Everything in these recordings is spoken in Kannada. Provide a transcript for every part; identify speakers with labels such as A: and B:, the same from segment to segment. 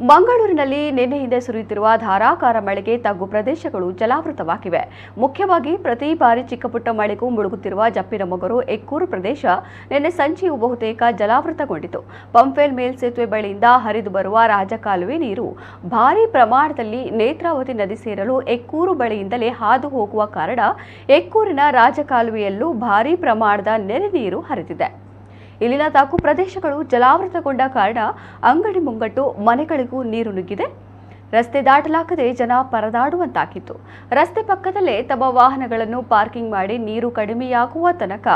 A: ಮಂಗಳೂರಿನಲ್ಲಿ ನಿನ್ನೆಯಿಂದ ಸುರಿಯುತ್ತಿರುವ ಧಾರಾಕಾರ ಮಳೆಗೆ ತಗ್ಗು ಪ್ರದೇಶಗಳು ಜಲಾವೃತವಾಗಿವೆ. ಮುಖ್ಯವಾಗಿ ಪ್ರತಿ ಬಾರಿ ಚಿಕ್ಕಪುಟ್ಟ ಮಳೆಗೂ ಮುಳುಗುತ್ತಿರುವ ಜಪ್ಪಿನಮೊಗರು ಎಕ್ಕೂರು ಪ್ರದೇಶ ನಿನ್ನೆ ಸಂಜೆಯೂ ಬಹುತೇಕ ಜಲಾವೃತಗೊಂಡಿತು. ಪಂಪ್ವೆಲ್ ಮೇಲ್ಸೇತುವೆ ಬಳಿಯಿಂದ ಹರಿದು ಬರುವ ರಾಜಕಾಲುವೆ ನೀರು ಭಾರೀ ಪ್ರಮಾಣದಲ್ಲಿ ನೇತ್ರಾವತಿ ನದಿ ಸೇರಲು ಎಕ್ಕೂರು ಬಳಿಯಿಂದಲೇ ಹಾದು ಹೋಗುವ ಕಾರಣ ಎಕ್ಕೂರಿನ ರಾಜಕಾಲುವೆಯಲ್ಲೂ ಭಾರೀ ಪ್ರಮಾಣದ ನೆರೆ ನೀರು ಹರಿದಿದೆ. ಇಲ್ಲಿನ ತಗ್ಗು ಪ್ರದೇಶಗಳು ಜಲಾವೃತಗೊಂಡ ಕಾರಣ ಅಂಗಡಿ ಮುಂಗಟ್ಟು ಮನೆಗಳಿಗೂ ನೀರು ನುಗ್ಗಿದೆ. ರಸ್ತೆ ದಾಟಲಾಗದೆ ಜನ ಪರದಾಡುವಂತಾಗಿತ್ತು. ರಸ್ತೆ ಪಕ್ಕದಲ್ಲೇ ತಮ್ಮ ವಾಹನಗಳನ್ನು ಪಾರ್ಕಿಂಗ್ ಮಾಡಿ ನೀರು ಕಡಿಮೆಯಾಗುವ ತನಕ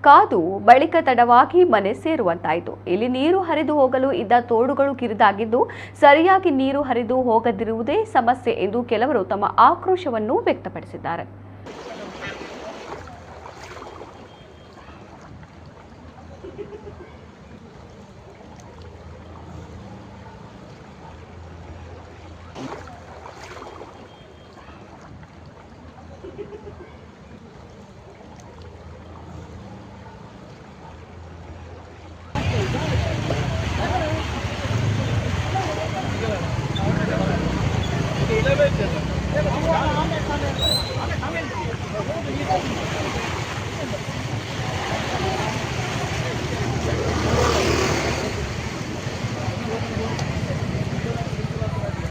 A: ಕಾದು ಬಳಿಕ ತಡವಾಗಿ ಮನೆ ಸೇರುವಂತಾಯಿತು. ಇಲ್ಲಿ ನೀರು ಹರಿದು ಹೋಗಲು ಇದ್ದ ತೋಡುಗಳು ಕಿರಿದಾಗಿದ್ದು ಸರಿಯಾಗಿ ನೀರು ಹರಿದು ಹೋಗದಿರುವುದೇ ಸಮಸ್ಯೆ ಎಂದು ಕೆಲವರು ತಮ್ಮ ಆಕ್ರೋಶವನ್ನು ವ್ಯಕ್ತಪಡಿಸಿದ್ದಾರೆ.